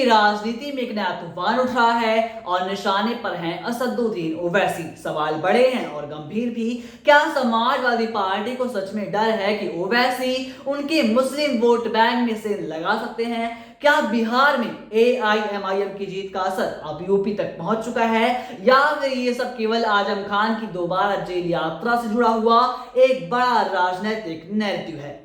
राजनीति में एक नया तूफान उठ रहा है और निशाने पर हैं असदुद्दीन ओवैसी। सवाल बड़े हैं और गंभीर भी। क्या समाजवादी पार्टी को सच में डर है कि ओवैसी उनके मुस्लिम वोट बैंक में से लगा सकते हैं? क्या बिहार में एआईएमआईएम की जीत का असर अब यूपी तक पहुंच चुका है, या फिर ये सब केवल आजम खान की दोबारा जेल यात्रा से जुड़ा हुआ एक बड़ा राजनीतिक नैरेटिव है?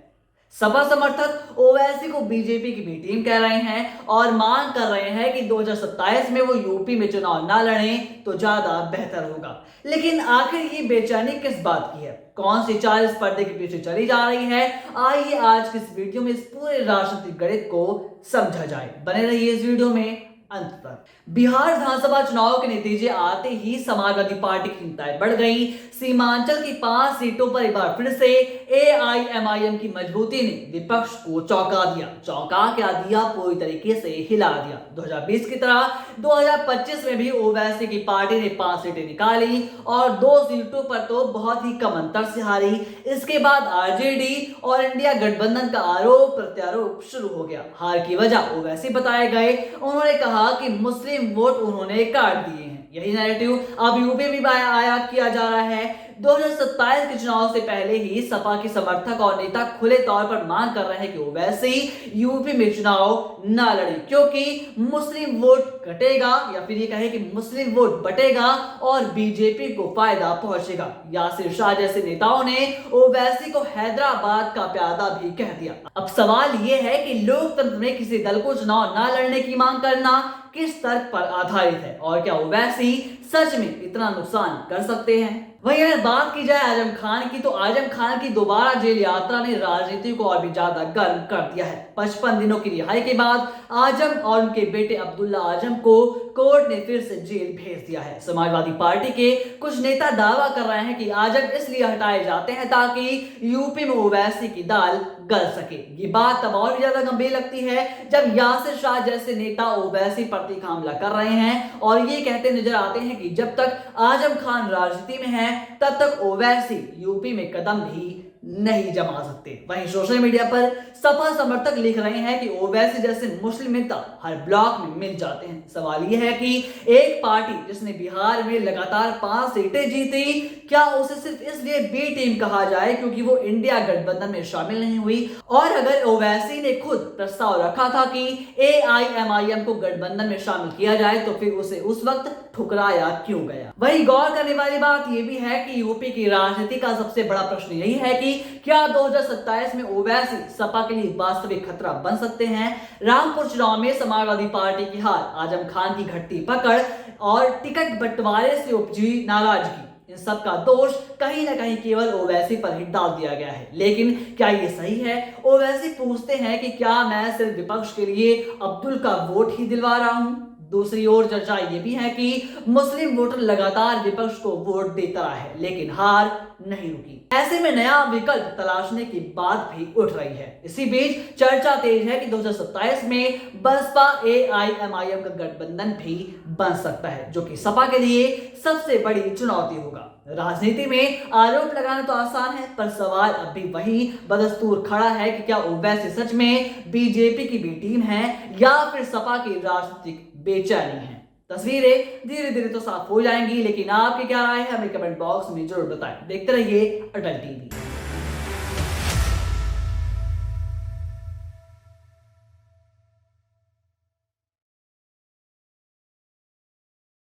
सपा समर्थक ओवैसी को बीजेपी की बी टीम कह रहे हैं और मांग कर रहे हैं कि 2027 में वो यूपी में चुनाव ना लड़ें तो ज्यादा बेहतर होगा। लेकिन आखिर ये बेचैनी किस बात की है? कौन सी चाल इस पर्दे के पीछे चली जा रही है? आइए आज की इस वीडियो में इस पूरे राजनीतिक गणित को समझा जाए। बने रहिए इस वीडियो में अंत तक। बिहार विधानसभा चुनाव के नतीजे आते ही समाजवादी पार्टी की चिंताएं बढ़ गई। सीमांचल की 5 सीटों पर एक बार फिर से एआईएमआईएम की मजबूती ने विपक्ष को चौंका दिया। चौंका क्या दिया, पूरी तरीके से हिला दिया। 2020 की तरह 2025 में भी ओवैसी की पार्टी ने 5 सीटें निकाली और 2 सीटों पर तो बहुत ही कम अंतर से हारी। इसके बाद आरजेडी और इंडिया गठबंधन का आरोप प्रत्यारोप शुरू हो गया। हार की वजह ओवैसी बताए गए। उन्होंने कहा कि मुस्लिम वोट उन्होंने काट दिए हैं। यही नैरेटिव अब यूपी में आयात किया जा रहा है। 2027 के चुनाव से पहले ही सपा के समर्थक और नेता खुले तौर पर मांग कर रहे हैं कि ओवैसी यूपी में चुनाव ना लड़े, क्योंकि मुस्लिम वोट घटेगा, या फिर ये कहे कि मुस्लिम वोट बटेगा और बीजेपी को फायदा पहुंचेगा। यासिर शाह जैसे नेताओं ने ओवैसी को हैदराबाद का प्यादा भी कह दिया। अब सवाल ये है कि लोकतंत्र में किसी दल को चुनाव ना लड़ने की मांग करना किस तर्क पर आधारित है, और क्या ओवैसी सच में इतना नुकसान कर सकते हैं? वहीं अगर बात की जाए आजम खान की, तो आजम खान की दोबारा जेल यात्रा ने राजनीति को और भी ज्यादा गर्म कर दिया है। 55 दिनों की रिहाई के बाद आजम और उनके बेटे अब्दुल्ला आजम को कोर्ट ने फिर से जेल भेज दिया है। समाजवादी पार्टी के कुछ नेता दावा कर रहे हैं कि आजम इसलिए हटाए जाते हैं ताकि यूपी में ओवैसी की दाल गल सके। ये बात तब और भी ज्यादा गंभीर लगती है जब यासिर शाह जैसे नेता ओवैसी पर तीखा हमला कर रहे हैं और ये कहते नजर आते हैं कि जब तक आजम खान राजनीति में है तब तक ओवैसी यूपी में कदम भी नहीं जमा सकते। वहीं सोशल मीडिया पर सपा समर्थक लिख रहे हैं कि ओवैसी जैसे मुस्लिम नेता हर ब्लॉक में मिल जाते हैं। सवाल यह है कि एक पार्टी जिसने बिहार में लगातार 5 सीटें जीती, क्या उसे सिर्फ इसलिए बी टीम कहा जाए क्योंकि वो इंडिया गठबंधन में शामिल नहीं हुई? और अगर ओवैसी ने खुद प्रस्ताव रखा था कि एआईएमआईएम को गठबंधन में शामिल किया जाए तो फिर उसे उस वक्त ठुकराया क्यों गया? वहीं गौर करने वाली बात यह भी है कि यूपी की राजनीति का सबसे बड़ा प्रश्न यही है कि क्या 2027 में ओवैसी सपा के लिए वास्तविक खतरा बन सकते हैं? रामपुर चुनाव में समाजवादी पार्टी की हार, आजम खान की घटती पकड़ और टिकट बंटवारे से उपजी नाराजगी, इन सब का दोष कहीं ना कहीं केवल ओवैसी पर ही डाल दिया गया है। लेकिन क्या ये सही है? ओवैसी पूछते हैं कि क्या मैं सिर्फ विपक्ष के लिए अब्दुल का वोट ही दिलवा रहा हूं? दूसरी ओर चर्चा ये भी है कि मुस्लिम वोटर लगातार विपक्ष को वोट देता है लेकिन हार नहीं रुकी। ऐसे में नया विकल्प तलाशने की बात भी उठ रही है। इसी बीच चर्चा तेज है कि 2027 में बसपा एआईएमआईएम का गठबंधन भी बन सकता है, जो कि सपा के लिए सबसे बड़ी चुनौती होगा। राजनीति में आरोप लगाना तो आसान है, पर सवाल अब भी वही बदस्तूर खड़ा है कि क्या ओवैसी सच में बीजेपी की बी टीम है या फिर सपा की राजनीतिक बेचैनी है? तस्वीरें धीरे धीरे तो साफ हो जाएंगी, लेकिन आपकी क्या राय है हमें कमेंट बॉक्स में जरूर बताएं। देखते रहिए अटल टीवी।